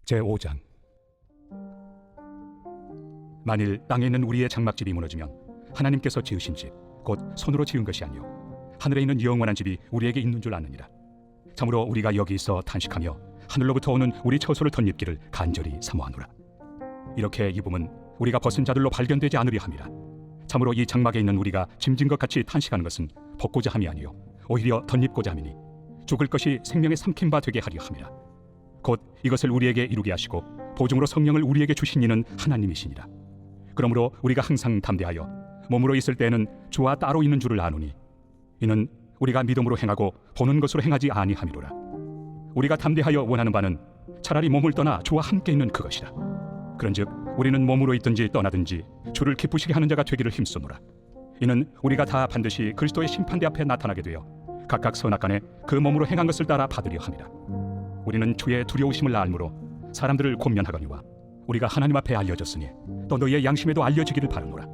제5장. 만일 땅에 있는 우리의 장막집이 무너지면 하나님께서 지으신 집, 곧 손으로 지은 것이 아니요 하늘에 있는 영원한 집이 우리에게 있는 줄 아느니라. 참으로 우리가 여기 있어 탄식하며 하늘로부터 오는 우리 처소를 덧입기를 간절히 사모하노라. 이렇게 입음은 우리가 벗은 자들로 발견되지 않으려 함이라. 참으로 이 장막에 있는 우리가 짐진 것 같이 탄식하는 것은 벗고자 함이 아니요 오히려 덧입고자 함이니 죽을 것이 생명의 삼킨 바 되게 하려 함이라. 곧 이것을 우리에게 이루게 하시고 보증으로 성령을 우리에게 주신 이는 하나님이시니라. 그러므로 우리가 항상 담대하여 몸으로 있을 때에는 주와 따로 있는 줄을 아노니 이는 우리가 믿음으로 행하고 보는 것으로 행하지 아니함이로라. 우리가 담대하여 원하는 바는 차라리 몸을 떠나 주와 함께 있는 그것이라. 그런즉 우리는 몸으로 있든지 떠나든지 주를 기쁘시게 하는 자가 되기를 힘쓰노라. 이는 우리가 다 반드시 그리스도의 심판대 앞에 나타나게 되어 각각 선악간에 그 몸으로 행한 것을 따라 받으려 함이라. 우리는 주의 두려우심을 알므로 사람들을 권면하거니와 우리가 하나님 앞에 알려졌으니 또 너희의 양심에도 알려지기를 바라노라.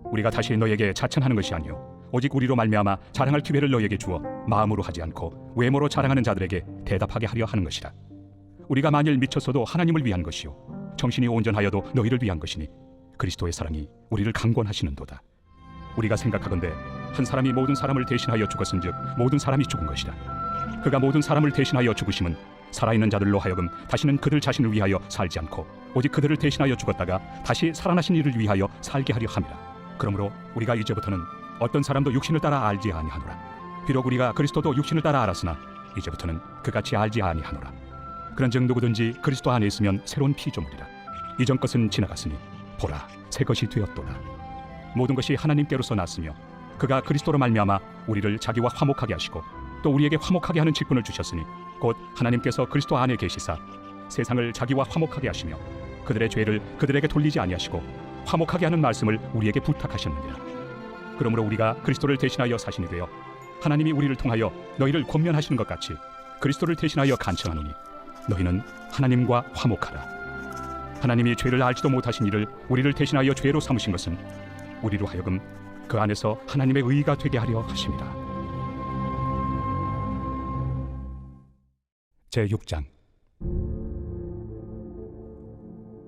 우리가 다시 너에게 자천하는 것이 아니요 오직 우리로 말미암아 자랑할 기회를 너에게 주어 마음으로 하지 않고 외모로 자랑하는 자들에게 대답하게 하려 하는 것이라. 우리가 만일 미쳤어도 하나님을 위한 것이요 정신이 온전하여도 너희를 위한 것이니 그리스도의 사랑이 우리를 강권하시는도다. 우리가 생각하건대 한 사람이 모든 사람을 대신하여 죽었은즉 모든 사람이 죽은 것이라. 그가 모든 사람을 대신하여 죽으심은 살아있는 자들로 하여금 다시는 그들 자신을 위하여 살지 않고 오직 그들을 대신하여 죽었다가 다시 살아나신 이를 위하여 살게 하려 함이라. 그러므로 우리가 이제부터는 어떤 사람도 육신을 따라 알지 아니하노라. 비록 우리가 그리스도도 육신을 따라 알았으나 이제부터는 그같이 알지 아니하노라. 그런즉 누구든지 그리스도 안에 있으면 새로운 피조물이라. 이전 것은 지나갔으니 보라 새 것이 되었도다. 모든 것이 하나님께로서 났으며 그가 그리스도로 말미암아 우리를 자기와 화목하게 하시고 또 우리에게 화목하게 하는 직분을 주셨으니 곧 하나님께서 그리스도 안에 계시사 세상을 자기와 화목하게 하시며 그들의 죄를 그들에게 돌리지 아니하시고 화목하게 하는 말씀을 우리에게 부탁하셨느니라. 그러므로 우리가 그리스도를 대신하여 사신이 되어 하나님이 우리를 통하여 너희를 권면하시는 것 같이 그리스도를 대신하여 간청하노니 너희는 하나님과 화목하라. 하나님이 죄를 알지도 못하신 이를 우리를 대신하여 죄로 삼으신 것은 우리로 하여금 그 안에서 하나님의 의가 되게 하려 하심이라. 제6장.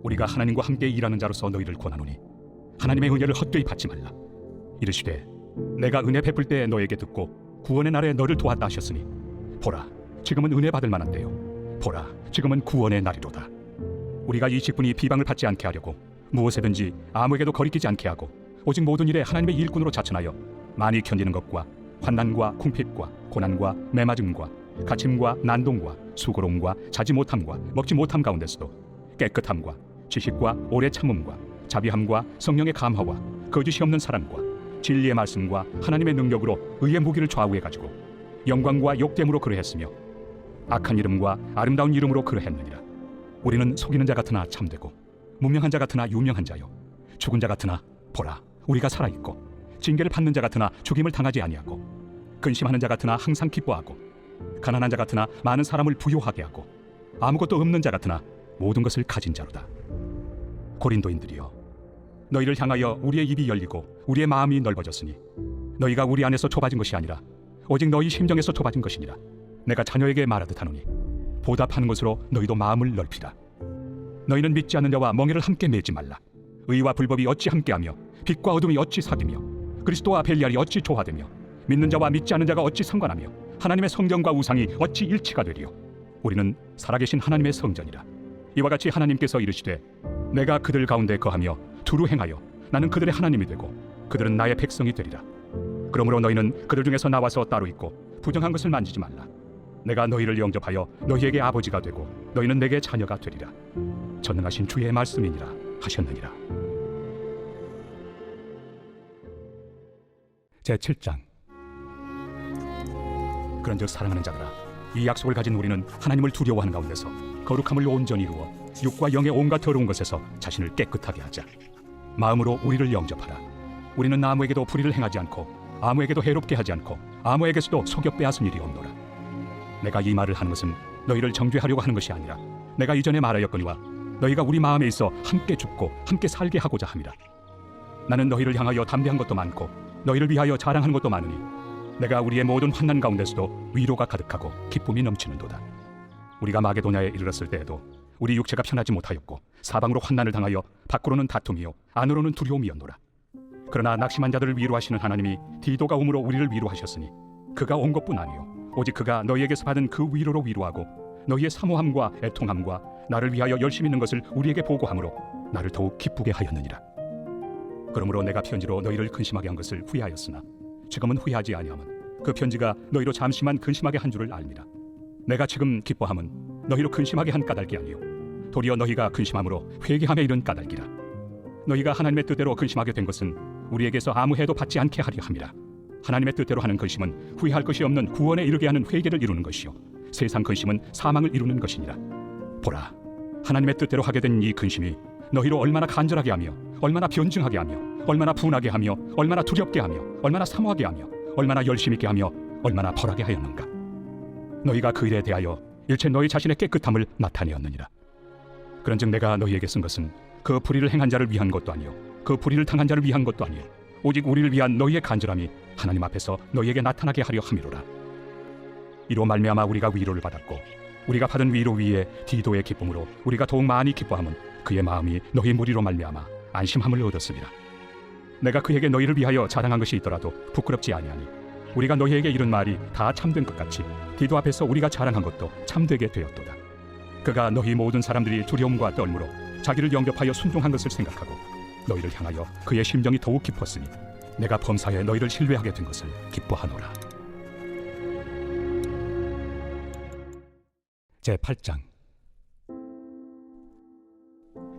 우리가 하나님과 함께 일하는 자로서 너희를 권하노니 하나님의 은혜를 헛되이 받지 말라. 이르시되 내가 은혜 베풀 때 너에게 듣고 구원의 날에 너를 도왔다 하셨으니 보라 지금은 은혜 받을 만한 때요 보라 지금은 구원의 날이로다. 우리가 이 직분이 비방을 받지 않게 하려고 무엇에든지 아무에게도 거리끼지 않게 하고 오직 모든 일에 하나님의 일꾼으로 자천하여 많이 견디는 것과 환난과 궁핍과 고난과 매맞음과 갇힘과 난동과 수고로움과 자지 못함과 먹지 못함 가운데서도 깨끗함과 지식과 오래 참음과 자비함과 성령의 감화와 거짓이 없는 사랑과 진리의 말씀과 하나님의 능력으로 의의 무기를 좌우해가지고 영광과 욕됨으로 그러했으며 악한 이름과 아름다운 이름으로 그러했느니라. 우리는 속이는 자 같으나 참되고 무명한 자 같으나 유명한 자요 죽은 자 같으나 보라 우리가 살아있고 징계를 받는 자 같으나 죽임을 당하지 아니하고 근심하는 자 같으나 항상 기뻐하고 가난한 자 같으나 많은 사람을 부요하게 하고 아무것도 없는 자 같으나 모든 것을 가진 자로다. 고린도인들이여 너희를 향하여 우리의 입이 열리고 우리의 마음이 넓어졌으니 너희가 우리 안에서 좁아진 것이 아니라 오직 너희 심정에서 좁아진 것이니라. 내가 자녀에게 말하듯 하노니 보답하는 것으로 너희도 마음을 넓히라. 너희는 믿지 않는 자와 멍에를 함께 매지 말라. 의와 불법이 어찌 함께하며 빛과 어둠이 어찌 사귀며 그리스도와 벨리알이 어찌 조화되며 믿는 자와 믿지 않는 자가 어찌 상관하며 하나님의 성전과 우상이 어찌 일치가 되리요. 우리는 살아계신 하나님의 성전이라. 이와 같이 하나님께서 이르시되 내가 그들 가운데 거하며 두루 행하여 나는 그들의 하나님이 되고 그들은 나의 백성이 되리라. 그러므로 너희는 그들 중에서 나와서 따로 있고 부정한 것을 만지지 말라. 내가 너희를 영접하여 너희에게 아버지가 되고 너희는 내게 자녀가 되리라. 전능하신 주의 말씀이니라 하셨느니라. 제7장. 그런즉 사랑하는 자들아 이 약속을 가진 우리는 하나님을 두려워하는 가운데서 거룩함을 온전히 이루어 육과 영의 온갖 더러운 것에서 자신을 깨끗하게 하자. 마음으로 우리를 영접하라. 우리는 아무에게도 불의를 행하지 않고 아무에게도 해롭게 하지 않고 아무에게서도 속여 빼앗은 일이 없노라. 내가 이 말을 하는 것은 너희를 정죄하려고 하는 것이 아니라 내가 이전에 말하였거니와 너희가 우리 마음에 있어 함께 죽고 함께 살게 하고자 함이라. 나는 너희를 향하여 담대한 것도 많고 너희를 위하여 자랑하는 것도 많으니 내가 우리의 모든 환난 가운데서도 위로가 가득하고 기쁨이 넘치는도다. 우리가 마게도냐에 이르렀을 때에도 우리 육체가 편하지 못하였고 사방으로 환난을 당하여 밖으로는 다툼이요 안으로는 두려움이었노라. 그러나 낙심한 자들을 위로하시는 하나님이 디도가 오므로 우리를 위로하셨으니 그가 온 것뿐 아니요 오직 그가 너희에게서 받은 그 위로로 위로하고 너희의 사모함과 애통함과 나를 위하여 열심히 있는 것을 우리에게 보고함으로 나를 더욱 기쁘게 하였느니라. 그러므로 내가 편지로 너희를 근심하게 한 것을 후회하였으나 지금은 후회하지 아니함은 그 편지가 너희로 잠시만 근심하게 한 줄을 알미라. 내가 지금 기뻐함은 너희로 근심하게 한 까닭이 아니요 도리어 너희가 근심함으로 회개함에 이른 까닭이라. 너희가 하나님의 뜻대로 근심하게 된 것은 우리에게서 아무 해도 받지 않게 하려 함이라. 하나님의 뜻대로 하는 근심은 후회할 것이 없는 구원에 이르게 하는 회개를 이루는 것이요 세상 근심은 사망을 이루는 것이니라. 보라, 하나님의 뜻대로 하게 된 이 근심이 너희로 얼마나 간절하게 하며 얼마나 변증하게 하며 얼마나 분하게 하며 얼마나 두렵게 하며 얼마나 사모하게 하며 얼마나 열심 있게 하며 얼마나 벌하게 하였는가. 너희가 그 일에 대하여 일체 너희 자신의 깨끗함을 나타내었느니라. 그런즉 내가 너희에게 쓴 것은 그 불의를 행한 자를 위한 것도 아니요 그 불의를 당한 자를 위한 것도 아니요 오직 우리를 위한 너희의 간절함이 하나님 앞에서 너희에게 나타나게 하려 함이로라. 이로 말미암아 우리가 위로를 받았고 우리가 받은 위로 위에 디도의 기쁨으로 우리가 더욱 많이 기뻐함은 그의 마음이 너희 무리로 말미암아 안심함을 얻었으리라. 내가 그에게 너희를 위하여 자랑한 것이 있더라도 부끄럽지 아니하니 우리가 너희에게 이른 말이 다 참된 것 같이 디도 앞에서 우리가 자랑한 것도 참되게 되었도다. 그가 너희 모든 사람들이 두려움과 떨므로 자기를 영접하여 순종한 것을 생각하고 너희를 향하여 그의 심정이 더욱 깊었으니 내가 범사에 너희를 신뢰하게 된 것을 기뻐하노라. 제8장.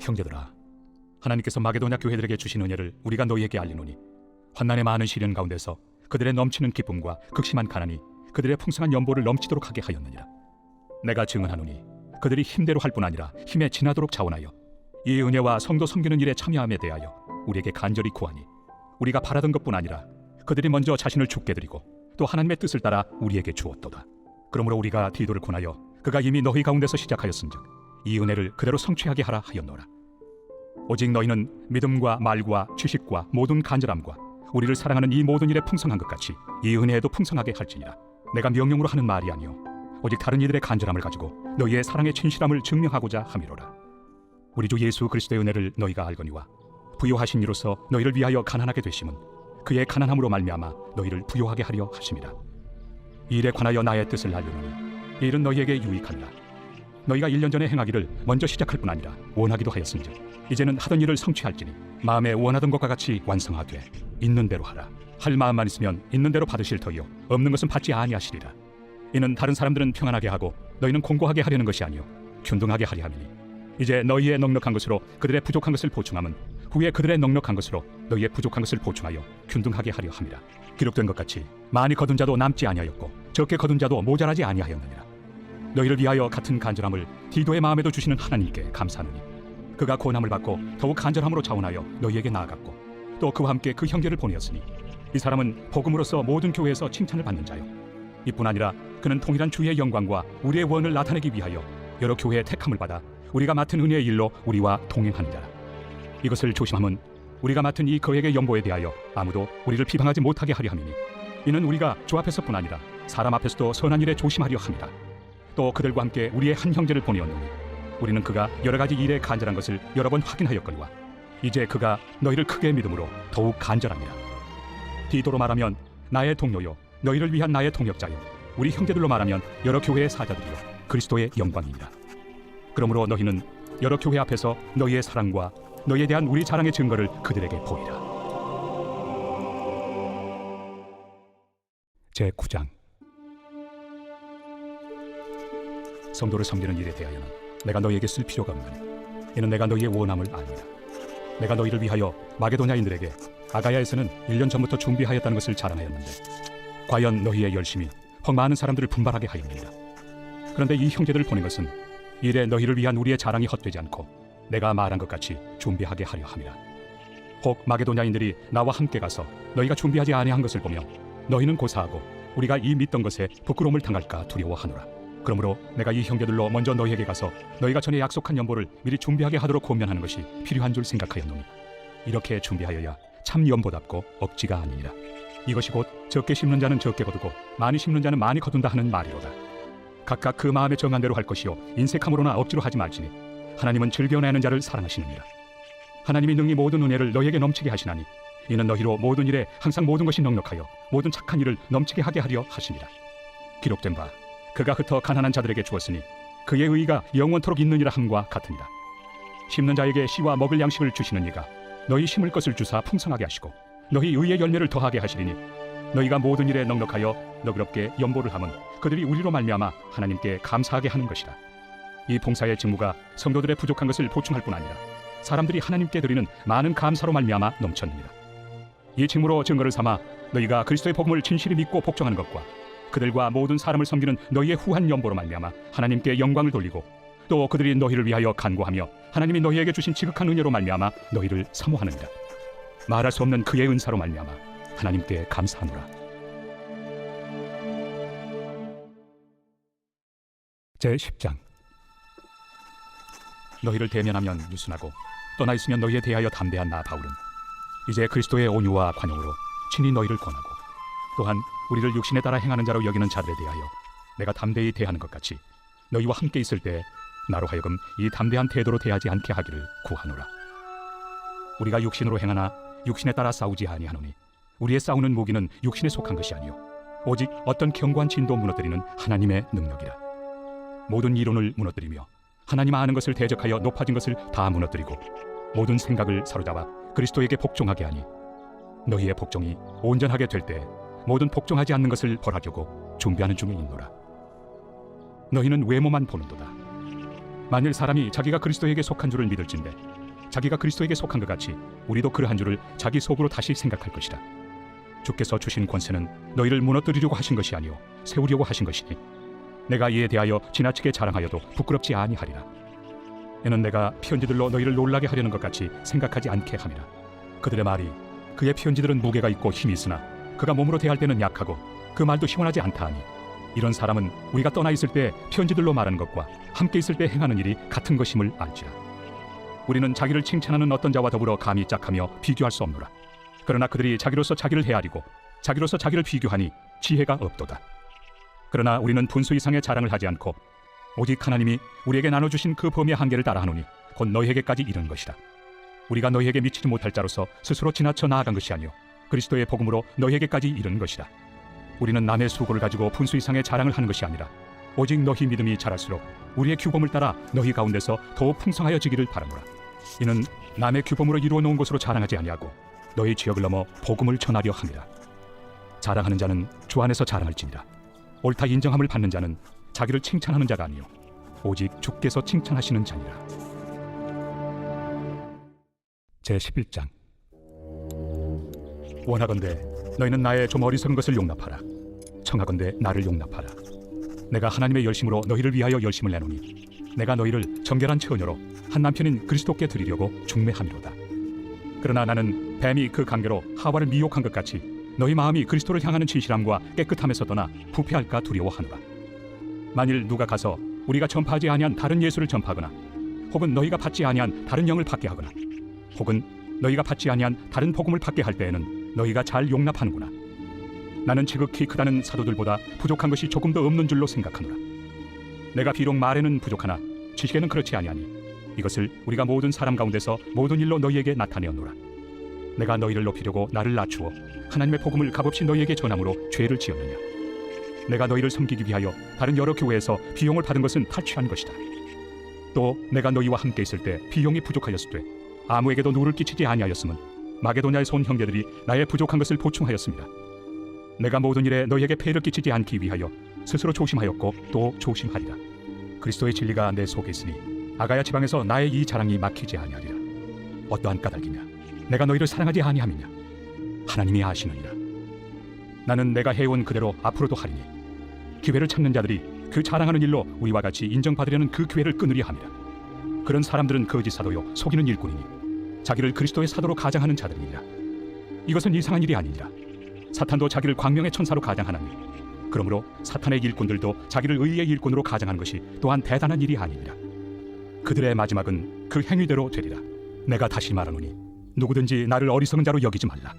형제들아, 하나님께서 마게도냐 교회들에게 주신 은혜를 우리가 너희에게 알리노니 환난의 많은 시련 가운데서 그들의 넘치는 기쁨과 극심한 가난이 그들의 풍성한 연보를 넘치도록 하게 하였느니라. 내가 증언하노니 그들이 힘대로 할 뿐 아니라 힘에 지나도록 자원하여 이 은혜와 성도 섬기는 일에 참여함에 대하여 우리에게 간절히 구하니 우리가 바라던 것뿐 아니라 그들이 먼저 자신을 죽게 드리고 또 하나님의 뜻을 따라 우리에게 주었도다. 그러므로 우리가 디도를 권하여 그가 이미 너희 가운데서 시작하였은즉 이 은혜를 그대로 성취하게 하라 하였노라. 오직 너희는 믿음과 말과 지식과 모든 간절함과 우리를 사랑하는 이 모든 일에 풍성한 것 같이 이 은혜에도 풍성하게 할지니라. 내가 명령으로 하는 말이 아니요 오직 다른 이들의 간절함을 가지고 너희의 사랑의 진실함을 증명하고자 함이로라. 우리 주 예수 그리스도의 은혜를 너희가 알거니와 부요하신 이로서 너희를 위하여 가난하게 되심은 그의 가난함으로 말미암아 너희를 부요하게 하려 하심이라. 이 일에 관하여 나의 뜻을 알려노니 이 일은 너희에게 유익하리라. 너희가 1년 전에 행하기를 먼저 시작할 뿐 아니라 원하기도 하였은즉 이제는 하던 일을 성취할지니 마음에 원하던 것과 같이 완성하되 있는 대로 하라. 할 마음만 있으면 있는 대로 받으실 터이요 없는 것은 받지 아니하시리라. 이는 다른 사람들은 평안하게 하고 너희는 공고하게 하려는 것이 아니요 균등하게 하려 함이니 이제 너희의 넉넉한 것으로 그들의 부족한 것을 보충함은 후에 그들의 넉넉한 것으로 너희의 부족한 것을 보충하여 균등하게 하려 함이라. 기록된 것 같이 많이 거둔 자도 남지 아니하였고 적게 거둔 자도 모자라지 아니하였느니라. 너희를 위하여 같은 간절함을 디도의 마음에도 주시는 하나님께 감사하노니 그가 고난을 받고 더욱 간절함으로 자원하여 너희에게 나아갔고 또 그와 함께 그 형제를 보내었으니 이 사람은 복음으로서 모든 교회에서 칭찬을 받는 자요 이뿐 아니라 그는 통일한 주의 영광과 우리의 원을 나타내기 위하여 여러 교회의 택함을 받아 우리가 맡은 은혜의 일로 우리와 동행하는 자라. 이것을 조심함은 우리가 맡은 이 거액의 연보에 대하여 아무도 우리를 비방하지 못하게 하려 함이니 이는 우리가 주 앞에서뿐 아니라 사람 앞에서도 선한 일에 조심하려 함이라. 또 그들과 함께 우리의 한 형제를 보내었노니 우리는 그가 여러 가지 일에 간절한 것을 여러 번 확인하였거니와 이제 그가 너희를 크게 믿음으로 더욱 간절합니다. 디도로 말하면 나의 동료요 너희를 위한 나의 동역자요 우리 형제들로 말하면 여러 교회의 사자들이요 그리스도의 영광이니라. 그러므로 너희는 여러 교회 앞에서 너희의 사랑과 너희에 대한 우리 자랑의 증거를 그들에게 보이라. 제9장. 성도를 섬기는 일에 대하여는 내가 너희에게 쓸 필요가 없나니 이는 내가 너희의 원함을 압니다. 내가 너희를 위하여 마게도냐인들에게 아가야에서는 1년 전부터 준비하였다는 것을 자랑하였는데 과연 너희의 열심이 혹 많은 사람들을 분발하게 하였느니라. 그런데 이 형제들을 보낸 것은 이래 너희를 위한 우리의 자랑이 헛되지 않고 내가 말한 것 같이 준비하게 하려 함이라. 혹 마게도냐인들이 나와 함께 가서 너희가 준비하지 아니한 것을 보며 너희는 고사하고 우리가 이 믿던 것에 부끄러움을 당할까 두려워하노라. 그러므로 내가 이 형제들로 먼저 너희에게 가서 너희가 전에 약속한 연보를 미리 준비하게 하도록 권면하는 것이 필요한 줄 생각하였노니 이렇게 준비하여야 참 연보답고 억지가 아니니라. 이것이 곧 적게 심는 자는 적게 거두고 많이 심는 자는 많이 거둔다 하는 말이로다. 각각 그 마음에 정한 대로 할 것이요 인색함으로나 억지로 하지 말지니 하나님은 즐겨내는 자를 사랑하시느니라. 하나님이 능히 모든 은혜를 너희에게 넘치게 하시나니 이는 너희로 모든 일에 항상 모든 것이 넉넉하여 모든 착한 일을 넘치게 하게 하려 하시니라. 기록된 바 그가 흩어 가난한 자들에게 주었으니 그의 의가 영원토록 있느니라 함과 같으니라. 심는 자에게 씨와 먹을 양식을 주시는 이가 너희 심을 것을 주사 풍성하게 하시고 너희 의의 열매를 더하게 하시리니 너희가 모든 일에 넉넉하여 너그럽게 연보를 함은 그들이 우리로 말미암아 하나님께 감사하게 하는 것이라. 이 봉사의 직무가 성도들의 부족한 것을 보충할 뿐 아니라 사람들이 하나님께 드리는 많은 감사로 말미암아 넘쳤느니라. 이 직무로 증거를 삼아 너희가 그리스도의 복음을 진실히 믿고 복종하는 것과 그들과 모든 사람을 섬기는 너희의 후한 연보로 말미암아 하나님께 영광을 돌리고 또 그들이 너희를 위하여 간구하며 하나님이 너희에게 주신 지극한 은혜로 말미암아 너희를 사모하느니라. 말할 수 없는 그의 은사로 말미암아 하나님께 감사하노라. 제10장. 너희를 대면하면 유순하고 떠나 있으면 너희에 대하여 담대한 나 바울은 이제 그리스도의 온유와 관용으로 친히 너희를 권하고 또한 우리를 육신에 따라 행하는 자로 여기는 자들에 대하여 내가 담대히 대하는 것 같이 너희와 함께 있을 때 나로 하여금 이 담대한 태도로 대하지 않게 하기를 구하노라. 우리가 육신으로 행하나 육신에 따라 싸우지 아니하노니 우리의 싸우는 무기는 육신에 속한 것이 아니요 오직 어떤 견고한 진도 무너뜨리는 하나님의 능력이라. 모든 이론을 무너뜨리며 하나님 아는 것을 대적하여 높아진 것을 다 무너뜨리고 모든 생각을 사로잡아 그리스도에게 복종하게 하니 너희의 복종이 온전하게 될 때 모든 복종하지 않는 것을 벌하려고 준비하는 중에 있노라. 너희는 외모만 보는도다. 만일 사람이 자기가 그리스도에게 속한 줄을 믿을진대 자기가 그리스도에게 속한 것 같이 우리도 그러한 줄을 자기 속으로 다시 생각할 것이라. 주께서 주신 권세는 너희를 무너뜨리려고 하신 것이 아니요 세우려고 하신 것이니 내가 이에 대하여 지나치게 자랑하여도 부끄럽지 아니하리라. 이는 내가 편지들로 너희를 놀라게 하려는 것 같이 생각하지 않게 함이라. 그들의 말이 그의 편지들은 무게가 있고 힘이 있으나 그가 몸으로 대할 때는 약하고 그 말도 시원하지 않다 하니 이런 사람은 우리가 떠나 있을 때 편지들로 말하는 것과 함께 있을 때 행하는 일이 같은 것임을 알지라. 우리는 자기를 칭찬하는 어떤 자와 더불어 감히 짝하며 비교할 수 없노라. 그러나 그들이 자기로서 자기를 헤아리고 자기로서 자기를 비교하니 지혜가 없도다. 그러나 우리는 분수 이상의 자랑을 하지 않고 오직 하나님이 우리에게 나눠주신 그 범위의 한계를 따라하노니 곧 너희에게까지 이른 것이라. 우리가 너희에게 미치지 못할 자로서 스스로 지나쳐 나아간 것이 아니요 그리스도의 복음으로 너희에게까지 이른 것이라. 우리는 남의 수고를 가지고 분수 이상의 자랑을 하는 것이 아니라 오직 너희 믿음이 자랄수록 우리의 규범을 따라 너희 가운데서 더욱 풍성하여지기를 바라노라. 이는 남의 규범으로 이루어 놓은 것으로 자랑하지 아니하고 너희 지역을 넘어 복음을 전하려 함이라. 자랑하는 자는 주 안에서 자랑할지니라. 옳다 인정함을 받는 자는 자기를 칭찬하는 자가 아니요 오직 주께서 칭찬하시는 자니라. 제11장. 원하건대 너희는 나의 좀 어리석은 것을 용납하라. 청하건대 나를 용납하라. 내가 하나님의 열심으로 너희를 위하여 열심을 내노니 내가 너희를 정결한 처녀로 한 남편인 그리스도께 드리려고 중매함이로다. 그러나 나는 뱀이 그 관계로 하와를 미혹한 것 같이 너희 마음이 그리스도를 향하는 진실함과 깨끗함에서 떠나 부패할까 두려워하노라. 만일 누가 가서 우리가 전파하지 아니한 다른 예수를 전파하거나 혹은 너희가 받지 아니한 다른 영을 받게 하거나 혹은 너희가 받지 아니한 다른 복음을 받게 할 때에는 너희가 잘 용납하는구나. 나는 지극히 크다는 사도들보다 부족한 것이 조금 더 없는 줄로 생각하노라. 내가 비록 말에는 부족하나 지식에는 그렇지 아니하니 이것을 우리가 모든 사람 가운데서 모든 일로 너희에게 나타내었노라. 내가 너희를 높이려고 나를 낮추어 하나님의 복음을 값없이 너희에게 전함으로 죄를 지었느냐. 내가 너희를 섬기기 위하여 다른 여러 교회에서 비용을 받은 것은 탈취한 것이다. 또 내가 너희와 함께 있을 때 비용이 부족하였을 때 아무에게도 누를 끼치지 아니하였음은 마게도냐에서 온 형제들이 나의 부족한 것을 보충하였습니다. 내가 모든 일에 너희에게 폐를 끼치지 않기 위하여 스스로 조심하였고 또 조심하리라. 그리스도의 진리가 내 속에 있으니 아가야 지방에서 나의 이 자랑이 막히지 아니하리라. 어떠한 까닭이냐? 내가 너희를 사랑하지 아니함이냐? 하나님이 아시느니라. 나는 내가 해온 그대로 앞으로도 하리니 기회를 찾는 자들이 그 자랑하는 일로 우리와 같이 인정받으려는 그 기회를 끊으려 함이라. 그런 사람들은 거짓 사도요 속이는 일꾼이니 자기를 그리스도의 사도로 가장하는 자들이니라. 이것은 이상한 일이 아니니라. 사탄도 자기를 광명의 천사로 가장하나니 그러므로 사탄의 일꾼들도 자기를 의의 일꾼으로 가장하는 것이 또한 대단한 일이 아니니라. 그들의 마지막은 그 행위대로 되리라. 내가 다시 말하노니 누구든지 나를 어리석은 자로 여기지 말라.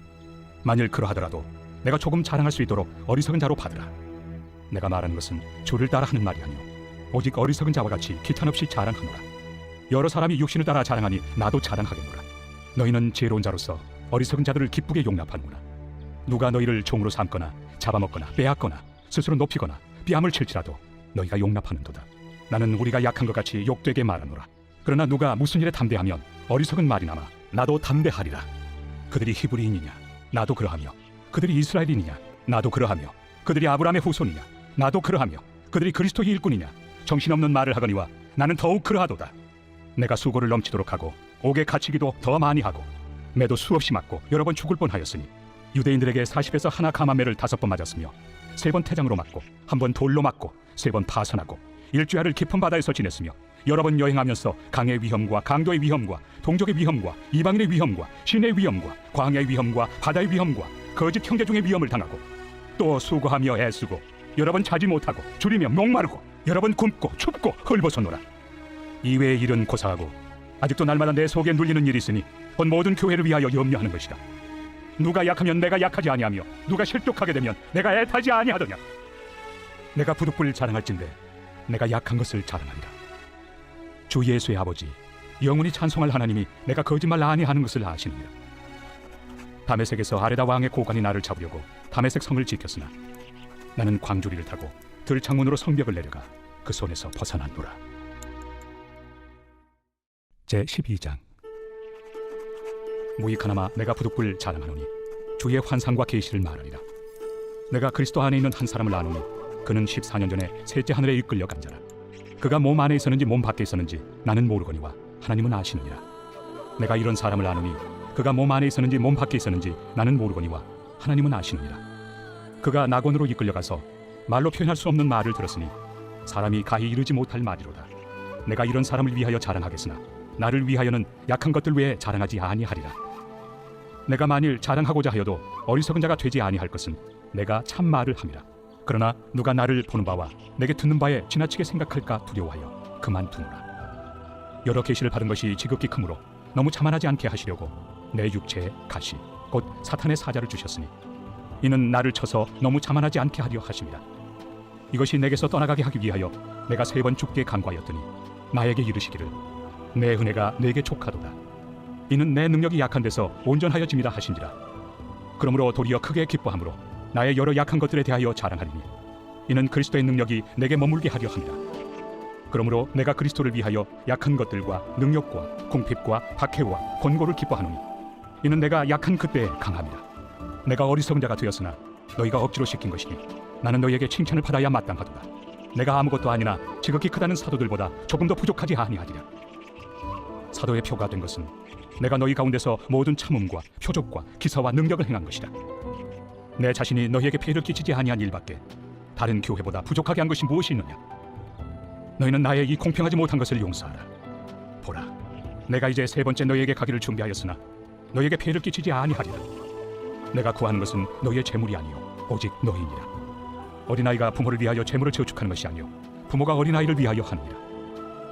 만일 그러하더라도 내가 조금 자랑할 수 있도록 어리석은 자로 받으라. 내가 말하는 것은 주를 따라 하는 말이 아니오 오직 어리석은 자와 같이 기탄 없이 자랑하노라. 여러 사람이 육신을 따라 자랑하니 나도 자랑하겠노라. 너희는 지혜로운 자로서 어리석은 자들을 기쁘게 용납하는구나. 누가 너희를 종으로 삼거나 잡아먹거나 빼앗거나 스스로 높이거나 뺨을 칠지라도 너희가 용납하는도다. 나는 우리가 약한 것 같이 욕되게 말하노라. 그러나 누가 무슨 일에 담대하면 어리석은 말이나마 나도 담대하리라. 그들이 히브리인이냐 나도 그러하며 그들이 이스라엘인이냐 나도 그러하며 그들이 아브라함의 후손이냐 나도 그러하며 그들이 그리스도의 일꾼이냐 정신없는 말을 하거니와 나는 더욱 그러하도다. 내가 수고를 넘치도록 하고 옥에 갇히기도 더 많이 하고 매도 수없이 맞고 여러 번 죽을 뻔하였으니 유대인들에게 40에서 하나 감한매를 5번 맞았으며 3번 태장으로 맞고 1번 돌로 맞고 3번 파선하고 일주야를 깊은 바다에서 지냈으며 여러 번 여행하면서 강의 위험과 강도의 위험과 동족의 위험과 이방인의 위험과 신의 위험과 광야의 위험과 바다의 위험과 거짓 형제 중의 위험을 당하고 또 수고하며 애쓰고 여러 번 자지 못하고 줄이며 목마르고 여러 번 굶고 춥고 헐벗어노라. 이외의 일은 고사하고 아직도 날마다 내 속에 눌리는 일이 있으니 본 모든 교회를 위하여 염려하는 것이다. 누가 약하면 내가 약하지 아니하며 누가 실족하게 되면 내가 애타지 아니하더냐. 내가 부득불 자랑할진대 내가 약한 것을 자랑하리라. 주 예수의 아버지 영원히 찬송할 하나님이 내가 거짓말 아니하는 것을 아시느니라. 다메섹에서 아레다 왕의 고관이 나를 잡으려고 다메섹 성을 지켰으나 나는 광주리를 타고 들창문으로 성벽을 내려가 그 손에서 벗어났노라. 제12장. 무익하나마 내가 부득불 자랑하노니 주의 환상과 계시를 말하리라. 내가 그리스도 안에 있는 한 사람을 아노니 그는 14년 전에 셋째 하늘에 이끌려 간 자라. 그가 몸 안에 있었는지 몸 밖에 있었는지 나는 모르거니와 하나님은 아시느니라. 내가 이런 사람을 아노니 그가 몸 안에 있었는지 몸 밖에 있었는지 나는 모르거니와 하나님은 아시느니라. 그가 낙원으로 이끌려가서 말로 표현할 수 없는 말을 들었으니 사람이 가히 이르지 못할 말이로다. 내가 이런 사람을 위하여 자랑하겠으나 나를 위하여는 약한 것들 외에 자랑하지 아니하리라. 내가 만일 자랑하고자 하여도 어리석은 자가 되지 아니할 것은 내가 참 말을 함이라. 그러나 누가 나를 보는 바와 내게 듣는 바에 지나치게 생각할까 두려워하여 그만두노라. 여러 계시를 받은 것이 지극히 크므로 너무 자만하지 않게 하시려고 내 육체에 가시 곧 사탄의 사자를 주셨으니 이는 나를 쳐서 너무 자만하지 않게 하려 하심이라. 이것이 내게서 떠나가게 하기 위하여 내가 3번 죽게 간구하였더니 나에게 이르시기를 내 은혜가 내게 족하도다. 이는 내 능력이 약한 데서 온전하여짐이라 하신지라. 그러므로 도리어 크게 기뻐함으로 나의 여러 약한 것들에 대하여 자랑하리니 이는 그리스도의 능력이 내게 머물게 하려 함이라. 그러므로 내가 그리스도를 위하여 약한 것들과 능력과 궁핍과 박해와 권고를 기뻐하노니 이는 내가 약한 그때에 강함이라. 내가 어리석은 자가 되었으나 너희가 억지로 시킨 것이니 나는 너희에게 칭찬을 받아야 마땅하도다. 내가 아무것도 아니나 지극히 크다는 사도들보다 조금 더 부족하지 아니하리라. 사도의 표가 된 것은 내가 너희 가운데서 모든 참음과 표적과 기사와 능력을 행한 것이라. 내 자신이 너희에게 피해를 끼치지 아니한 일밖에 다른 교회보다 부족하게 한 것이 무엇이 있느냐. 너희는 나의 이 공평하지 못한 것을 용서하라. 보라, 내가 이제 3번째 너희에게 가기를 준비하였으나 너희에게 피해를 끼치지 아니하리라. 내가 구하는 것은 너희의 재물이 아니요 오직 너희니라. 어린아이가 부모를 위하여 재물을 저축하는 것이 아니요 부모가 어린아이를 위하여 하느니라.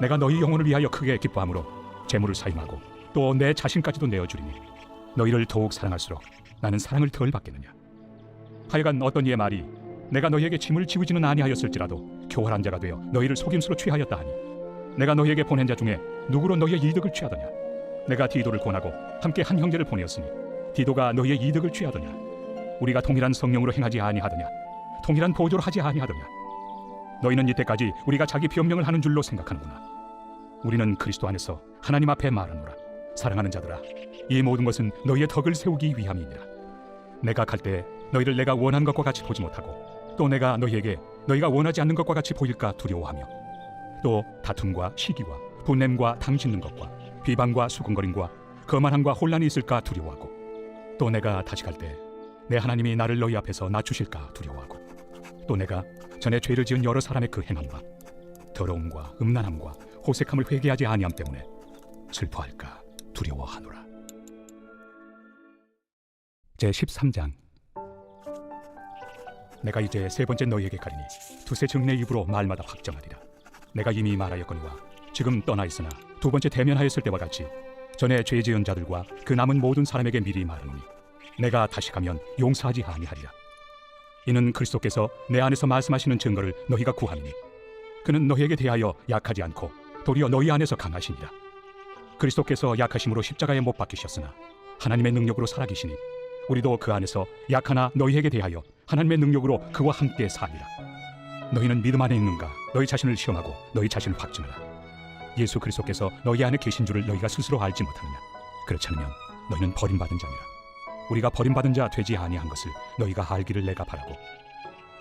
내가 너희 영혼을 위하여 크게 기뻐함으로 재물을 사임하고 또 내 자신까지도 내어주리니 너희를 더욱 사랑할수록 나는 사랑을 덜 받겠느냐. 하여간 어떤 이의 말이 내가 너희에게 짐을 지우지는 아니하였을지라도 교활한 자가 되어 너희를 속임수로 취하였다 하니 내가 너희에게 보낸 자 중에 누구로 너희의 이득을 취하더냐. 내가 디도를 권하고 함께 한 형제를 보내었으니 디도가 너희의 이득을 취하더냐. 우리가 동일한 성령으로 행하지 아니하더냐. 동일한 보조를 하지 아니하더냐. 너희는 이때까지 우리가 자기 변명을 하는 줄로 생각하는구나. 우리는 그리스도 안에서 하나님 앞에 말하노라. 사랑하는 자들아, 이 모든 것은 너희의 덕을 세우기 위함이니라. 내가 갈 때 너희를 내가 원하는 것과 같이 보지 못하고 또 내가 너희에게 너희가 원하지 않는 것과 같이 보일까 두려워하며 또 다툼과 시기와 분냄과 당짓는 것과 비방과 수군거림과 거만함과 혼란이 있을까 두려워하고 또 내가 다시 갈 때 내 하나님이 나를 너희 앞에서 낮추실까 두려워하고 또 내가 전에 죄를 지은 여러 사람의 그 행함과 더러움과 음란함과 호색함을 회개하지 아니함 때문에 슬퍼할까 두려워하노라. 제13장. 내가 이제 3번째 너희에게 가리니 두세 증내 입으로 말마다 확정하리라. 내가 이미 말하였거니와 지금 떠나 있으나 2번째 대면하였을 때와 같이 전에 죄 지은 자들과 그 남은 모든 사람에게 미리 말하노니 내가 다시 가면 용서하지 아니하리라. 이는 그리스도께서 내 안에서 말씀하시는 증거를 너희가 구함이니 그는 너희에게 대하여 약하지 않고 도리어 너희 안에서 강하시니라. 그리스도께서 약하심으로 십자가에 못 박히셨으나 하나님의 능력으로 살아계시니 우리도 그 안에서 약하나 너희에게 대하여 하나님의 능력으로 그와 함께 사니라. 너희는 믿음 안에 있는가? 너희 자신을 시험하고 너희 자신을 확증하라. 예수 그리스도께서 너희 안에 계신 줄을 너희가 스스로 알지 못하느냐? 그렇지 않으면 너희는 버림받은 자니라. 우리가 버림받은 자 되지 아니한 것을 너희가 알기를 내가 바라고,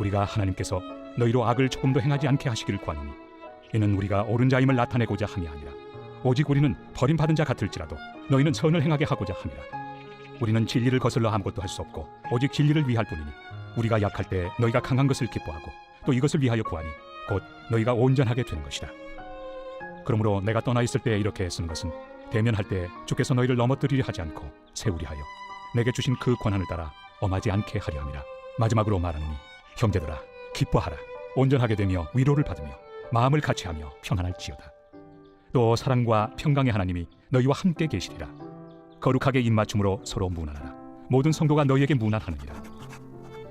우리가 하나님께서 너희로 악을 조금도 행하지 않게 하시기를 구하노니 이는 우리가 옳은 자임을 나타내고자 함이 아니라 오직 우리는 버림받은 자 같을지라도 너희는 선을 행하게 하고자 함이라. 우리는 진리를 거슬러 아무것도 할 수 없고 오직 진리를 위할 뿐이니 우리가 약할 때 너희가 강한 것을 기뻐하고 또 이것을 위하여 구하니 곧 너희가 온전하게 되는 것이다. 그러므로 내가 떠나 있을 때 이렇게 쓰는 것은 대면할 때 주께서 너희를 넘어뜨리려 하지 않고 세우리 하여 내게 주신 그 권한을 따라 엄하지 않게 하려 함이라. 마지막으로 말하노니 형제들아 기뻐하라. 온전하게 되며 위로를 받으며 마음을 같이하며 평안할지어다. 또 사랑과 평강의 하나님이 너희와 함께 계시리라. 거룩하게 입맞춤으로 서로 문안하라. 모든 성도가 너희에게 문안하느니라.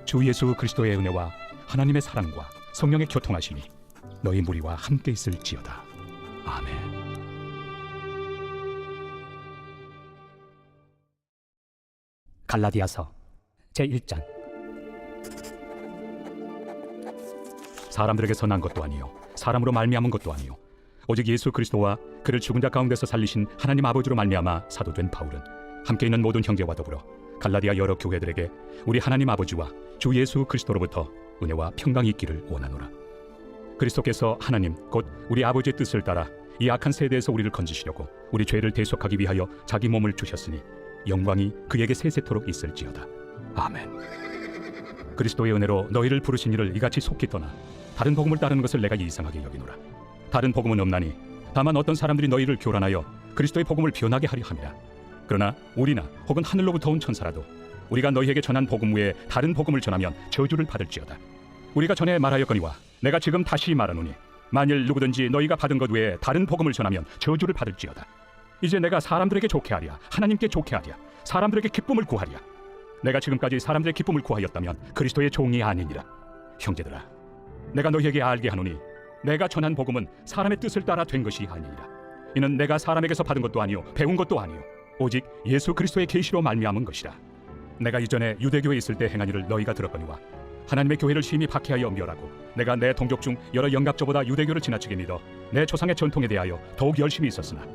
주 예수 그리스도의 은혜와 하나님의 사랑과 성령의 교통하심이 너희 무리와 함께 있을지어다. 아멘. 갈라디아서 제1장. 사람들에게서 난 것도 아니요 사람으로 말미암은 것도 아니요 오직 예수 그리스도와 그를 죽은 자 가운데서 살리신 하나님 아버지로 말미암아 사도된 바울은 함께 있는 모든 형제와 더불어 갈라디아 여러 교회들에게 우리 하나님 아버지와 주 예수 그리스도로부터 은혜와 평강이 있기를 원하노라. 그리스도께서 하나님 곧 우리 아버지의 뜻을 따라 이 악한 세대에서 우리를 건지시려고 우리 죄를 대속하기 위하여 자기 몸을 주셨으니 영광이 그에게 세세토록 있을지어다. 아멘. 그리스도의 은혜로 너희를 부르신 이를 이같이 속히 떠나 다른 복음을 따르는 것을 내가 이상하게 여기노라. 다른 복음은 없나니 다만 어떤 사람들이 너희를 교란하여 그리스도의 복음을 변하게 하려 함이라. 그러나 우리나 혹은 하늘로부터 온 천사라도 우리가 너희에게 전한 복음 외에 다른 복음을 전하면 저주를 받을지어다. 우리가 전에 말하였거니와 내가 지금 다시 말하노니 만일 누구든지 너희가 받은 것 외에 다른 복음을 전하면 저주를 받을지어다. 이제 내가 사람들에게 좋게 하랴 하나님께 좋게 하랴 사람들에게 기쁨을 구하랴. 내가 지금까지 사람들의 기쁨을 구하였다면 그리스도의 종이 아니니라. 형제들아 내가 너희에게 알게 하노니 내가 전한 복음은 사람의 뜻을 따라 된 것이 아니니라. 이는 내가 사람에게서 받은 것도 아니요 배운 것도 아니요 오직 예수 그리스도의 계시로 말미암은 것이라. 내가 이전에 유대교에 있을 때 행한 일을 너희가 들었거니와 하나님의 교회를 심히 박해하여 멸하고 내가 내 동족 중 여러 영갑조보다 유대교를 지나치게 믿어 내 조상의 전통에 대하여 더욱 열심히 있었으나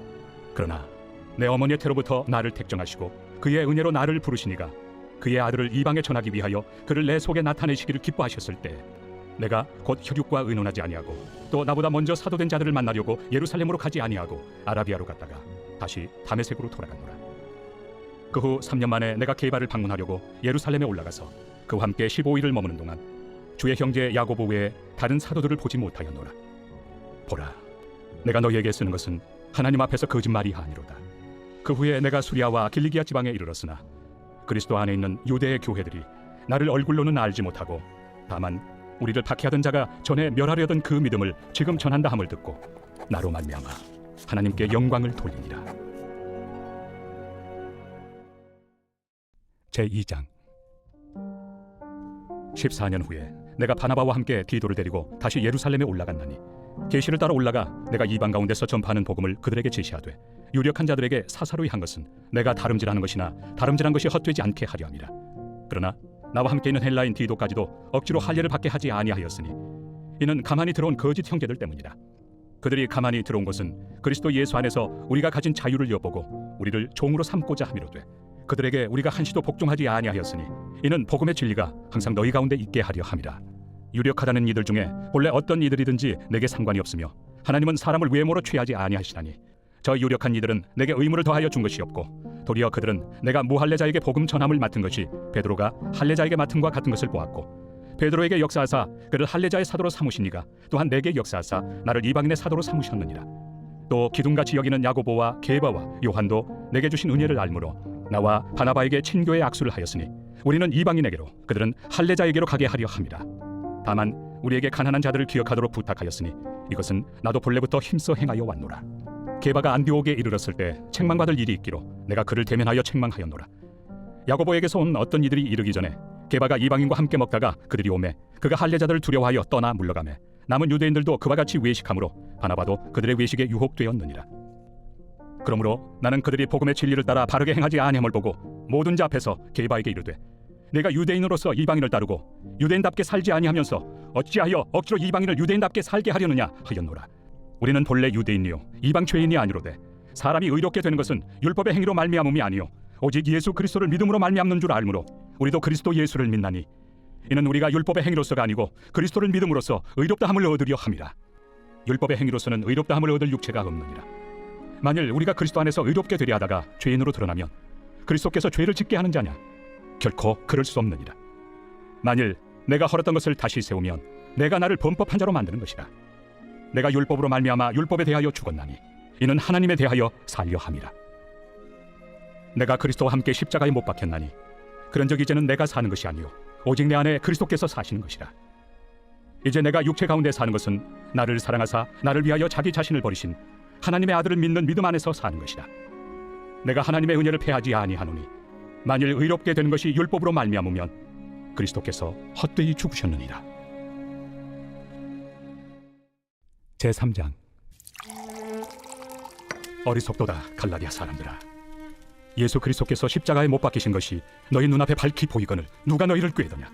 그러나 내 어머니의 태로부터 나를 택정하시고 그의 은혜로 나를 부르시니가 그의 아들을 이방에 전하기 위하여 그를 내 속에 나타내시기를 기뻐하셨을 때 내가 곧 혈육과 의논하지 아니하고 또 나보다 먼저 사도된 자들을 만나려고 예루살렘으로 가지 아니하고 아라비아로 갔다가 다시 다메섹으로 돌아갔노라. 그 후 3년 만에 내가 게바를 방문하려고 예루살렘에 올라가서 그와 함께 15일을 머무는 동안 주의 형제 야고보 외에 다른 사도들을 보지 못하였노라. 보라 내가 너희에게 쓰는 것은 하나님 앞에서 거짓말이 아니로다. 그 후에 내가 수리아와 길리기아 지방에 이르렀으나 그리스도 안에 있는 유대의 교회들이 나를 얼굴로는 알지 못하고 다만 우리를 박해하던 자가 전에 멸하려던 그 믿음을 지금 전한다 함을 듣고 나로 말미암아 하나님께 영광을 돌리니라. 제2장. 14년 후에 내가 바나바와 함께 디도를 데리고 다시 예루살렘에 올라갔나니 계시를 따라 올라가 내가 이방 가운데서 전파하는 복음을 그들에게 제시하되 유력한 자들에게 사사로이 한 것은 내가 다름질하는 것이나 다름질한 것이 헛되지 않게 하려 함이라. 그러나 나와 함께 있는 헬라인 디도까지도 억지로 할례를 받게 하지 아니하였으니 이는 가만히 들어온 거짓 형제들 때문이라. 그들이 가만히 들어온 것은 그리스도 예수 안에서 우리가 가진 자유를 엿보고 우리를 종으로 삼고자 함이로되 그들에게 우리가 한시도 복종하지 아니하였으니 이는 복음의 진리가 항상 너희 가운데 있게 하려 함이라. 유력하다는 이들 중에 본래 어떤 이들이든지 내게 상관이 없으며 하나님은 사람을 외모로 취하지 아니하시나니 저 유력한 이들은 내게 의무를 더하여 준 것이 없고 도리어 그들은 내가 무할례자에게 복음 전함을 맡은 것이 베드로가 할례자에게 맡음과 같은 것을 보았고 베드로에게 역사하사 그를 할례자의 사도로 삼으시니가 또한 내게 역사하사 나를 이방인의 사도로 삼으셨느니라. 또 기둥같이 여기는 야고보와 게바와 요한도 내게 주신 은혜를 알므로 나와 바나바에게 친교의 악수를 하였으니 우리는 이방인에게로 그들은 할례자에게로 가게 하려 함이라. 다만 우리에게 가난한 자들을 기억하도록 부탁하였으니 이것은 나도 본래부터 힘써 행하여 왔노라. 게바가 안디옥에 이르렀을 때 책망받을 일이 있기로 내가 그를 대면하여 책망하였노라. 야고보에게서 온 어떤 이들이 이르기 전에 게바가 이방인과 함께 먹다가 그들이 오매 그가 할례자들을 두려워하여 떠나 물러가매 남은 유대인들도 그와 같이 외식함으로 바나바도 그들의 외식에 유혹되었느니라. 그러므로 나는 그들이 복음의 진리를 따라 바르게 행하지 아니함을 보고 모든 자 앞에서 게바에게 이르되 내가 유대인으로서 이방인을 따르고 유대인답게 살지 아니하면서 어찌하여 억지로 이방인을 유대인답게 살게 하려느냐 하였노라. 우리는 본래 유대인이요 이방 죄인이 아니로되 사람이 의롭게 되는 것은 율법의 행위로 말미암음이 아니요 오직 예수 그리스도를 믿음으로 말미암는 줄 알므로 우리도 그리스도 예수를 믿나니 이는 우리가 율법의 행위로서가 아니고 그리스도를 믿음으로써 의롭다함을 얻으려 함이라. 율법의 행위로서는 의롭다함을 얻을 육체가 없느니라. 만일 우리가 그리스도 안에서 의롭게 되려 하다가 죄인으로 드러나면 그리스도께서 죄를 짓게 하는 자냐? 결코 그럴 수 없느니라. 만일 내가 헐었던 것을 다시 세우면 내가 나를 범법한 자로 만드는 것이라. 내가 율법으로 말미암아 율법에 대하여 죽었나니 이는 하나님에 대하여 살려 함이라. 내가 그리스도와 함께 십자가에 못 박혔나니 그런즉 이제는 내가 사는 것이 아니요 오직 내 안에 그리스도께서 사시는 것이라. 이제 내가 육체 가운데 사는 것은 나를 사랑하사 나를 위하여 자기 자신을 버리신 하나님의 아들을 믿는 믿음 안에서 사는 것이라. 내가 하나님의 은혜를 패하지 아니하노니 만일 의롭게 되는 것이 율법으로 말미암으면 그리스도께서 헛되이 죽으셨느니라. 제3장. 어리석도다 갈라디아 사람들아, 예수 그리스도께서 십자가에 못 박히신 것이 너희 눈앞에 밝히 보이거늘 누가 너희를 꾀더냐?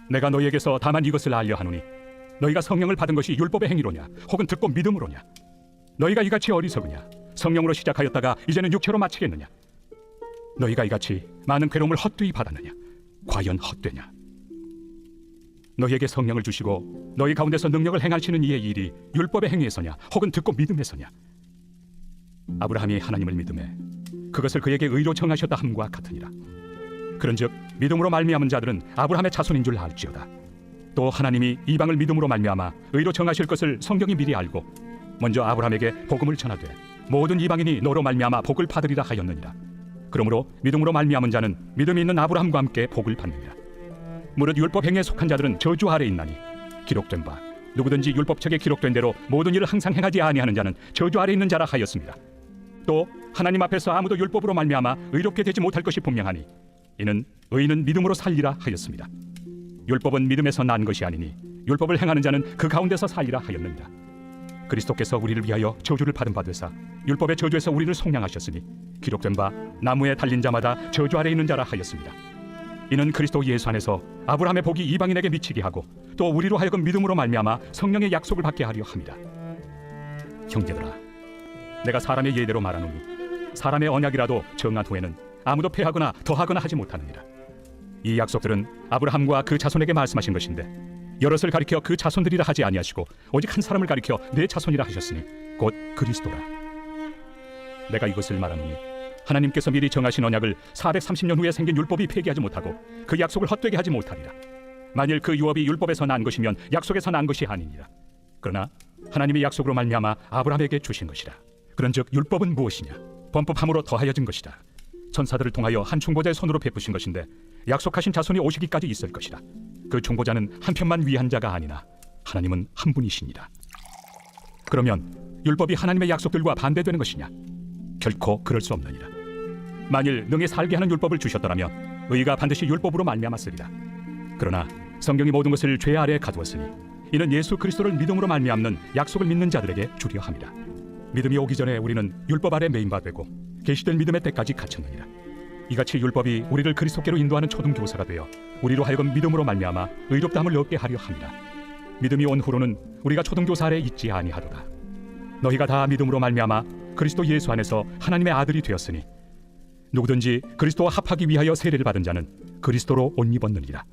내가 너희에게서 다만 이것을 알려 하노니 너희가 성령을 받은 것이 율법의 행위로냐 혹은 듣고 믿음으로냐? 너희가 이같이 어리석으냐? 성령으로 시작하였다가 이제는 육체로 마치겠느냐? 너희가 이같이 많은 괴로움을 헛되이 받았느냐? 과연 헛되냐? 너희에게 성령을 주시고 너희 가운데서 능력을 행하시는 이의 일이 율법의 행위에서냐 혹은 듣고 믿음에서냐? 아브라함이 하나님을 믿음에 그것을 그에게 의로 정하셨다 함과 같으니라. 그런즉 믿음으로 말미암은 자들은 아브라함의 자손인 줄 알지어다. 또 하나님이 이방을 믿음으로 말미암아 의로 정하실 것을 성경이 미리 알고 먼저 아브라함에게 복음을 전하되 모든 이방인이 너로 말미암아 복을 받으리라 하였느니라. 그러므로 믿음으로 말미암은 자는 믿음이 있는 아브라함과 함께 복을 받느니라. 무릇 율법 행위에 속한 자들은 저주 아래 있나니 기록된 바 누구든지 율법책에 기록된 대로 모든 일을 항상 행하지 아니하는 자는 저주 아래 있는 자라 하였습니다. 또 하나님 앞에서 아무도 율법으로 말미암아 의롭게 되지 못할 것이 분명하니 이는 의인은 믿음으로 살리라 하였습니다. 율법은 믿음에서 난 것이 아니니 율법을 행하는 자는 그 가운데서 살리라 하였느니라. 그리스도께서 우리를 위하여 저주를 받은 바 되사 율법의 저주에서 우리를 속량하셨으니 기록된 바 나무에 달린 자마다 저주 아래 있는 자라 하였습니다. 이는 그리스도 예수 안에서 아브라함의 복이 이방인에게 미치게 하고 또 우리로 하여금 믿음으로 말미암아 성령의 약속을 받게 하려 함이라. 형제들아, 내가 사람의 예대로 말하노니 사람의 언약이라도 정한 후에는 아무도 폐하거나 더하거나 하지 못하느니라. 이 약속들은 아브라함과 그 자손에게 말씀하신 것인데 여럿을 가리켜 그 자손들이라 하지 아니하시고 오직 한 사람을 가리켜 내 자손이라 하셨으니 곧 그리스도라. 내가 이것을 말하노니 하나님께서 미리 정하신 언약을 430년 후에 생긴 율법이 폐기하지 못하고 그 약속을 헛되게 하지 못하리라. 만일 그 유업이 율법에서 난 것이면 약속에서 난 것이 아니니라. 그러나 하나님이 약속으로 말미암아 아브라함에게 주신 것이라. 그런즉 율법은 무엇이냐? 범법함으로 더하여진 것이다. 천사들을 통하여 한 중보자의 손으로 베푸신 것인데 약속하신 자손이 오시기까지 있을 것이라. 그 중보자는 한 편만 위한 자가 아니나 하나님은 한 분이시니라. 그러면 율법이 하나님의 약속들과 반대되는 것이냐? 결코 그럴 수 없느니라. 만일 능히 살게 하는 율법을 주셨더라면 의가 반드시 율법으로 말미암았으리라. 그러나 성경이 모든 것을 죄 아래에 가두었으니 이는 예수 그리스도를 믿음으로 말미암는 약속을 믿는 자들에게 주려 함이라. 믿음이 오기 전에 우리는 율법 아래 매인 바 되고 계시된 믿음의 때까지 갇혔느니라. 이같이 율법이 우리를 그리스도께로 인도하는 초등교사가 되어 우리로 하여금 믿음으로 말미암아 의롭다함을 얻게 하려 함이라. 믿음이 온 후로는 우리가 초등교사 아래 있지 아니하도다. 너희가 다 믿음으로 말미암아 그리스도 예수 안에서 하나님의 아들이 되었으니 누구든지 그리스도와 합하기 위하여 세례를 받은 자는 그리스도로 옷 입었느니라.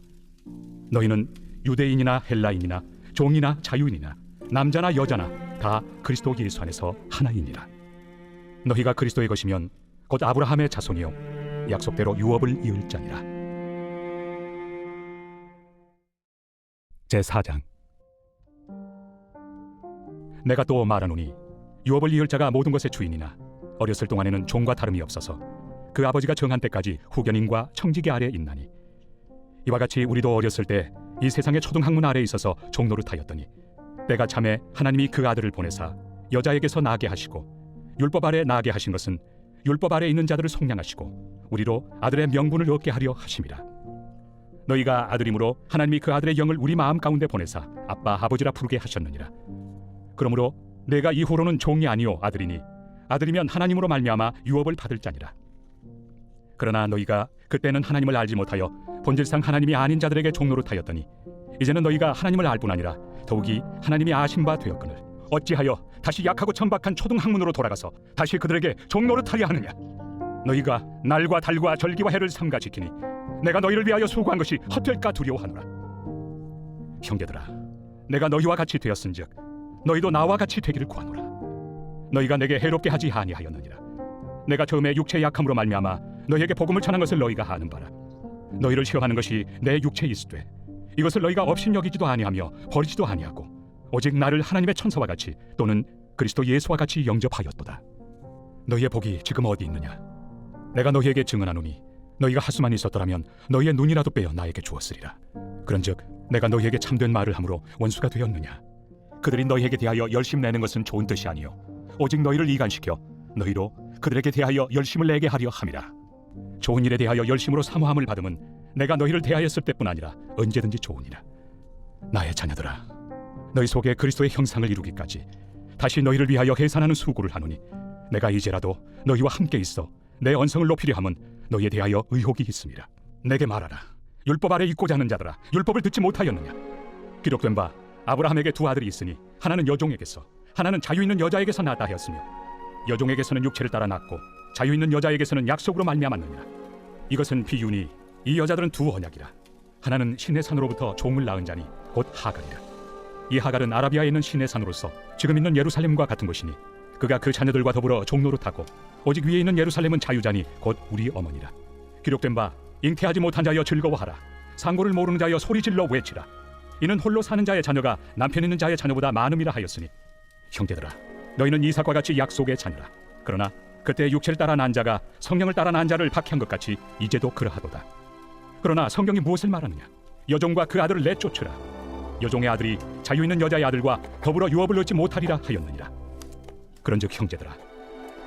너희는 유대인이나 헬라인이나 종이나 자유인이나 남자나 여자나 다 그리스도 예수 안에서 하나이니라. 너희가 그리스도의 것이면 곧 아브라함의 자손이요 약속대로 유업을 이을 자니라. 제4장. 내가 또 말하노니 유업을 이을 자가 모든 것의 주인이나 어렸을 동안에는 종과 다름이 없어서 그 아버지가 정한 때까지 후견인과 청지기 아래 있나니 이와 같이 우리도 어렸을 때 이 세상의 초등학문 아래에 있어서 종노릇하였더니 때가 참에 하나님이 그 아들을 보내사 여자에게서 나게 하시고 율법 아래 나게 하신 것은 율법 아래 있는 자들을 속량하시고 우리로 아들의 명분을 얻게 하려 하심이라. 너희가 아들이므로 하나님이 그 아들의 영을 우리 마음 가운데 보내사 아빠 아버지라 부르게 하셨느니라. 그러므로 내가 이후로는 종이 아니요 아들이니 아들이면 하나님으로 말미암아 유업을 받을 자니라. 그러나 너희가 그때는 하나님을 알지 못하여 본질상 하나님이 아닌 자들에게 종노릇하였더니 이제는 너희가 하나님을 알 뿐 아니라 더욱이 하나님이 아신 바 되었거늘 어찌하여 다시 약하고 천박한 초등학문으로 돌아가서 다시 그들에게 종노릇하려 하느냐. 너희가 날과 달과 절기와 해를 삼가 지키니 내가 너희를 위하여 수고한 것이 헛될까 두려워하노라. 형제들아, 내가 너희와 같이 되었은즉 너희도 나와 같이 되기를 구하노라. 너희가 내게 해롭게 하지 아니하였느니라. 내가 처음에 육체의 약함으로 말미암아 너희에게 복음을 전한 것을 너희가 아는 바라. 너희를 시험하는 것이 내 육체에 있으되 이것을 너희가 업신여기지도 아니하며 버리지도 아니하고 오직 나를 하나님의 천사와 같이 또는 그리스도 예수와 같이 영접하였도다. 너희의 복이 지금 어디 있느냐? 내가 너희에게 증언하노니 너희가 하수만 있었더라면 너희의 눈이라도 빼어 나에게 주었으리라. 그런즉 내가 너희에게 참된 말을 함으로 원수가 되었느냐? 그들이 너희에게 대하여 열심 내는 것은 좋은 뜻이 아니요 오직 너희를 이간시켜 너희로 그들에게 대하여 열심을 내게 하려 함이라. 좋은 일에 대하여 열심으로 사모함을 받음은 내가 너희를 대하였을 때뿐 아니라 언제든지 좋으니라. 나의 자녀들아, 너희 속에 그리스도의 형상을 이루기까지 다시 너희를 위하여 해산하는 수고를 하노니 내가 이제라도 너희와 함께 있어 내 언성을 높이려 함은 너희에 대하여 의혹이 있음이라. 내게 말하라. 율법 아래 있고자 하는 자들아, 율법을 듣지 못하였느냐? 기록된 바 아브라함에게 두 아들이 있으니 하나는 여종에게서 하나는 자유 있는 여자에게서 낳았다 하였으며 여종에게서는 육체를 따라 낳고 자유 있는 여자에게서는 약속으로 말미암았느니라. 이것은 비유니 이 여자들은 두 언약이라. 하나는 신의 산으로부터 종을 낳은 자니 곧 하갈이라. 이 하갈은 아라비아에 있는 신의 산으로서 지금 있는 예루살렘과 같은 곳이니 그가 그 자녀들과 더불어 종노릇하고 오직 위에 있는 예루살렘은 자유자니 곧 우리 어머니라. 기록된 바 잉태하지 못한 자여 즐거워하라. 상고를 모르는 자여 소리질러 외치라. 이는 홀로 사는 자의 자녀가 남편 있는 자의 자녀보다 많음이라 하였으니 형제들아, 너희는 이삭과 같이 약속의 자녀라. 그러나 그때 육체를 따라 난 자가 성령을 따라 난 자를 박해한 것 같이 이제도 그러하도다. 그러나 성경이 무엇을 말하느냐? 여종과 그 아들을 내쫓으라. 여종의 아들이 자유 있는 여자의 아들과 더불어 유업을 얻지 못하리라 하였느니라. 그런즉 형제들아,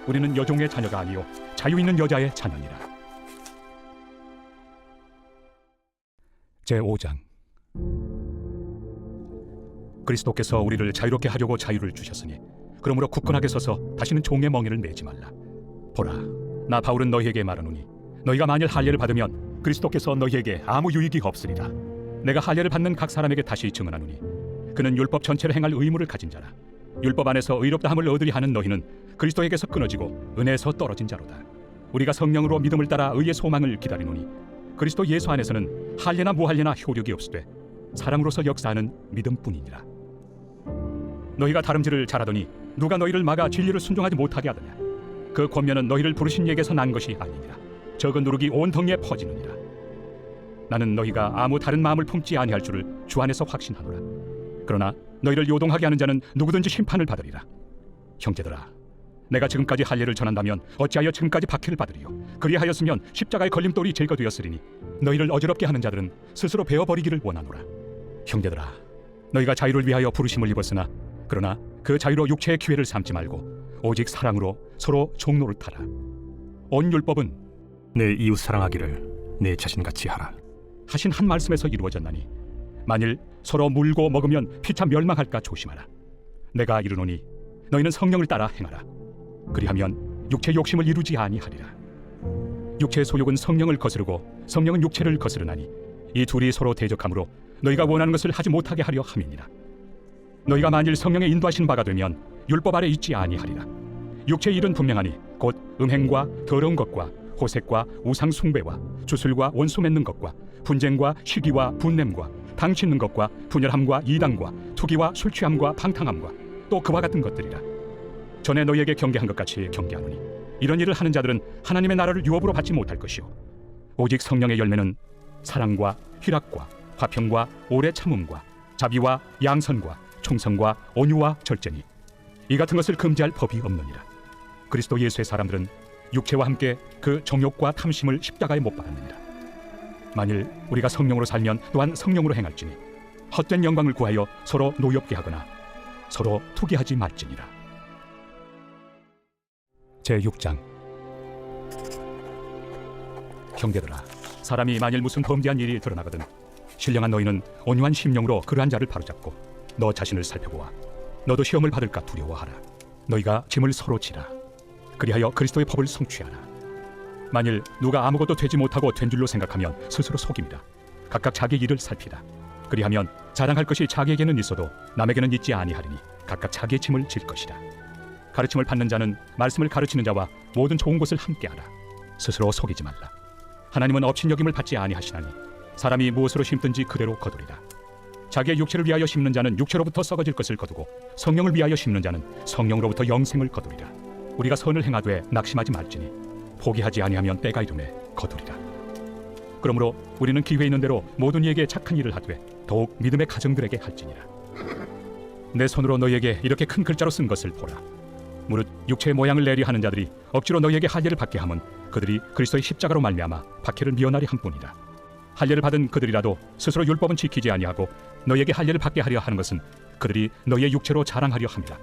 우리는 여종의 자녀가 아니요 자유 있는 여자의 자녀니라. 제5장. 그리스도께서 우리를 자유롭게 하려고 자유를 주셨으니 그러므로 굳건하게 서서 다시는 종의 멍에를 매지 말라. 보라, 나 바울은 너희에게 말하노니 너희가 만일 할례를 받으면 그리스도께서 너희에게 아무 유익이 없으리라. 내가 할례를 받는 각 사람에게 다시 증언하노니 그는 율법 전체를 행할 의무를 가진 자라. 율법 안에서 의롭다함을 얻으리 하는 너희는 그리스도에게서 끊어지고 은혜에서 떨어진 자로다. 우리가 성령으로 믿음을 따라 의의 소망을 기다리노니 그리스도 예수 안에서는 할례나 무할례나 효력이 없으되 사랑으로서 역사하는 믿음뿐이니라. 너희가 다름질을 잘하더니 누가 너희를 막아 진리를 순종하지 못하게 하더냐? 그 권면은 너희를 부르신 이에게서 난 것이 아니니라. 적은 누룩이 온 덩이에 퍼지느니라. 나는 너희가 아무 다른 마음을 품지 아니할 줄을 주 안에서 확신하노라. 그러나 너희를 요동하게 하는 자는 누구든지 심판을 받으리라. 형제들아, 내가 지금까지 할례를 전한다면 어찌하여 지금까지 박해를 받으리요? 그리하였으면 십자가의 걸림돌이 제거되었으리니 너희를 어지럽게 하는 자들은 스스로 베어버리기를 원하노라. 형제들아, 너희가 자유를 위하여 부르심을 입었으나 그러나 그 자유로 육체의 기회를 삼지 말고 오직 사랑으로 서로 종노릇하라. 온 율법은 내 이웃 사랑하기를 내 자신같이 하라 하신 한 말씀에서 이루어졌나니 만일 서로 물고 먹으면 피차 멸망할까 조심하라. 내가 이르노니 너희는 성령을 따라 행하라. 그리하면 육체 욕심을 이루지 아니하리라. 육체의 소욕은 성령을 거스르고 성령은 육체를 거스르나니 이 둘이 서로 대적하므로 너희가 원하는 것을 하지 못하게 하려 함이니라. 너희가 만일 성령의 인도하신 바가 되면 율법 아래 있지 아니하리라. 육체의 일은 분명하니 곧 음행과 더러운 것과 호색과 우상 숭배와 주술과 원수 맺는 것과 분쟁과 시기와 분냄과 당 찢는 것과 분열함과 이단과 투기와 술 취함과 방탕함과 또 그와 같은 것들이라. 전에 너희에게 경계한 것 같이 경계하노니 이런 일을 하는 자들은 하나님의 나라를 유업으로 받지 못할 것이요 오직 성령의 열매는 사랑과 희락과 화평과 오래 참음과 자비와 양선과 충성과 온유와 절제니 이 같은 것을 금지할 법이 없느니라. 그리스도 예수의 사람들은 육체와 함께 그 정욕과 탐심을 십자가에 못 박았느니라. 만일 우리가 성령으로 살면 또한 성령으로 행할지니 헛된 영광을 구하여 서로 노엽게 하거나 서로 투기하지 말지니라. 제6장. 형제들아, 사람이 만일 무슨 범죄한 일이 드러나거든 신령한 너희는 온유한 심령으로 그러한 자를 바로잡고 너 자신을 살펴보아 너도 시험을 받을까 두려워하라. 너희가 짐을 서로 지라. 그리하여 그리스도의 법을 성취하라. 만일 누가 아무것도 되지 못하고 된 줄로 생각하면 스스로 속입니다. 각각 자기 일을 살피다. 그리하면 자랑할 것이 자기에게는 있어도 남에게는 있지 아니하리니 각각 자기의 짐을 질 것이다. 가르침을 받는 자는 말씀을 가르치는 자와 모든 좋은 것을 함께하라. 스스로 속이지 말라. 하나님은 업신여김을 받지 아니하시나니 사람이 무엇으로 심든지 그대로 거두리라. 자기의 육체를 위하여 심는 자는 육체로부터 썩어질 것을 거두고 성령을 위하여 심는 자는 성령으로부터 영생을 거두리라. 우리가 선을 행하되 낙심하지 말지니 포기하지 아니하면 때가 이르매 거두리라. 그러므로 우리는 기회 있는 대로 모든 이에게 착한 일을 하되 더욱 믿음의 가정들에게 할지니라. 내 손으로 너희에게 이렇게 큰 글자로 쓴 것을 보라. 무릇 육체의 모양을 내리 하는 자들이 억지로 너희에게 할례를 받게 함은 그들이 그리스도의 십자가로 말미암아 박해를 미워나리 함뿐이라. 할례를 받은 그들이라도 스스로 율법은 지키지 아니하고 너희에게 할례를 받게 하려 하는 것은 그들이 너희의 육체로 자랑하려 함이라.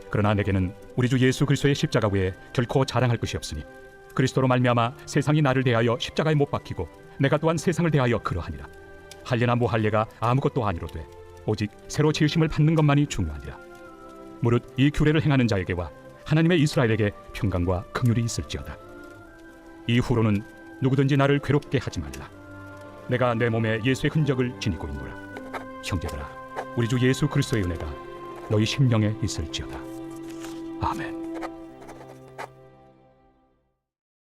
그러나 내게는 우리 주 예수 그리스도의 십자가 외에 결코 자랑할 것이 없으니 그리스도로 말미암아 세상이 나를 대하여 십자가에 못 박히고 내가 또한 세상을 대하여 그러하니라. 할례나 무할례가 아무것도 아니로되 오직 새로 지으심을 받는 것만이 중요하니라. 무릇 이 규례를 행하는 자에게와 하나님의 이스라엘에게 평강과 긍휼이 있을지어다. 이후로는 누구든지 나를 괴롭게 하지 말라. 내가 내 몸에 예수의 흔적을 지니고 있노라. 형제들아, 우리 주 예수 그리스도의 은혜가 너희 심령에 있을지어다. 아멘.